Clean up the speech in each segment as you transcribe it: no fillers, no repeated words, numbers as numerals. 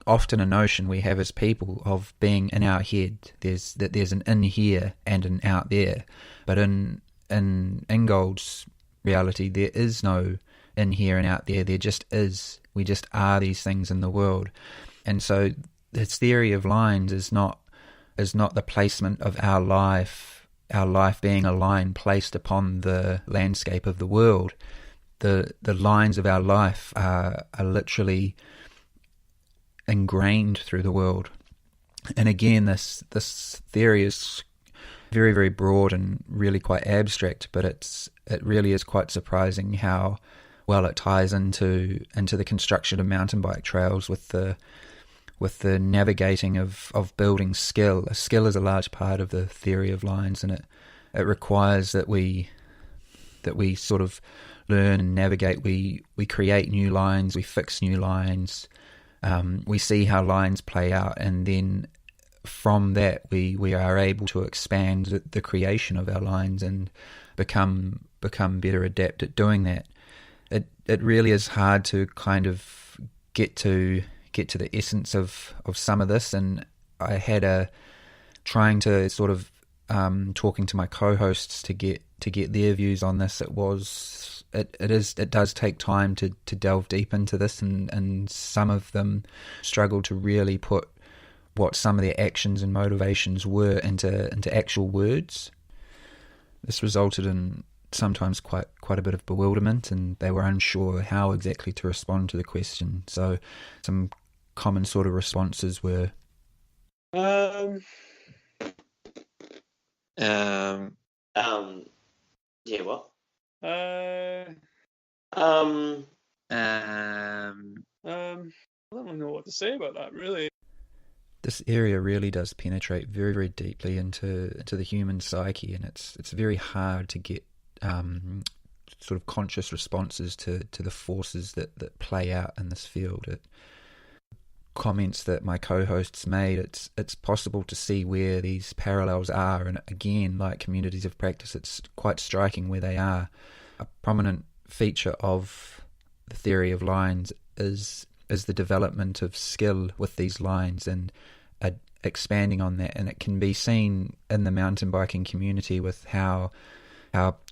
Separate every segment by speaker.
Speaker 1: often a notion we have as people of being in our head. There's an in here and an out there, but in Ingold's reality, there is no in here and out there. There just is. We just are these things in the world, and so his theory of lines is not the placement of our life being a line placed upon the landscape of the world. The lines of our life are literally ingrained through the world. And again, this theory is very, very broad and really quite abstract, but it really is quite surprising how well it ties into the construction of mountain bike trails with the navigating of building skill. A skill is a large part of the theory of lines, and it requires that we sort of learn and navigate. We create new lines, we fix new lines, we see how lines play out, and then from that we are able to expand the creation of our lines and become better adept at doing that. It really is hard to kind of get to the essence of some of this, and I had trying to sort of talking to my co-hosts to get their views on this. It does take time to delve deep into this, and some of them struggle to really put what some of their actions and motivations were into actual words. This resulted in sometimes quite a bit of bewilderment, and they were unsure how exactly to respond to the question. So some common sort of responses were
Speaker 2: yeah, what? I don't know what to say about that, really.
Speaker 1: This area really does penetrate very, very deeply into the human psyche, and it's very hard to get sort of conscious responses to the forces that play out in this field. Comments that my co-hosts made, it's possible to see where these parallels are, and again, like communities of practice, it's quite striking where they are. A prominent feature of the theory of lines is the development of skill with these lines and expanding on that, and it can be seen in the mountain biking community with how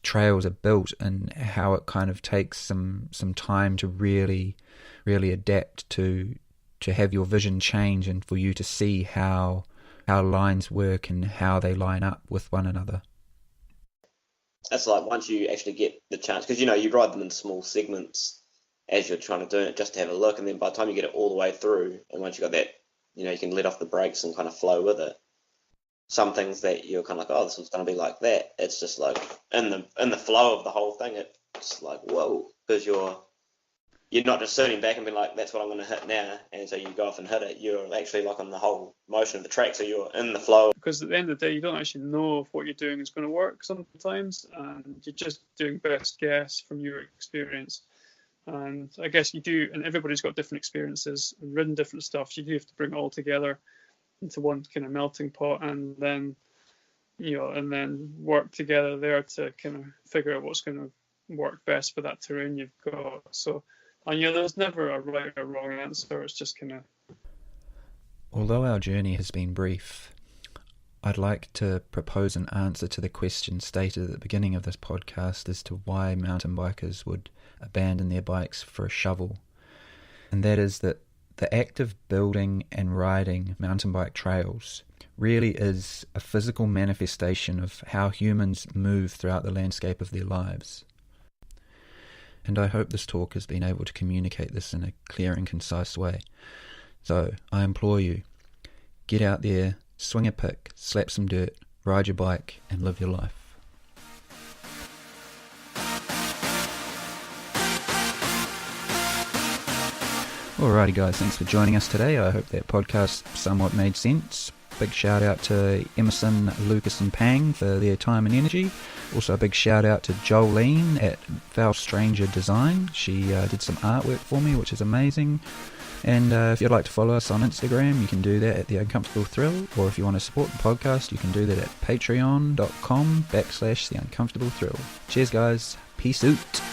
Speaker 1: trails are built and how it kind of takes some time to really adapt to have your vision change and for you to see how lines work and how they line up with one another.
Speaker 2: That's like once you actually get the chance, because you ride them in small segments as you're trying to do it just to have a look, and then by the time you get it all the way through, and once you've got that, you can let off the brakes and kind of flow with it. Some things that you're kind of like, oh, this was going to be like that. It's just like in the flow of the whole thing, it's like, whoa, because you're not just sitting back and being like, that's what I'm going to hit now, and so you go off and hit it. You're actually like on the whole motion of the track, so you're in the flow. Because at the end of the day, you don't actually know if what you're doing is going to work sometimes, and you're just doing best guess from your experience. And I guess you do, and everybody's got different experiences and ridden different stuff. So you do have to bring it all together into one kind of melting pot, and then work together there to kind of figure out what's going to work best for that terrain you've got. So, and there's never a right or wrong answer. It's just kind of.
Speaker 1: Although our journey has been brief, I'd like to propose an answer to the question stated at the beginning of this podcast as to why mountain bikers would abandon their bikes for a shovel. And that is that the act of building and riding mountain bike trails really is a physical manifestation of how humans move throughout the landscape of their lives. And I hope this talk has been able to communicate this in a clear and concise way. So I implore you, get out there, swing a pick, slap some dirt, ride your bike, and live your life. Alrighty guys, thanks for joining us today. I hope that podcast somewhat made sense. Big shout out to Emerson, Lucas and Pang for their time and energy. Also a big shout out to Jolene at Foul Stranger Design. She did some artwork for me, which is amazing. And if you'd like to follow us on Instagram, you can do that at The Uncomfortable Thrill. Or if you want to support the podcast, you can do that at patreon.com/The Uncomfortable Thrill. Cheers guys. Peace out.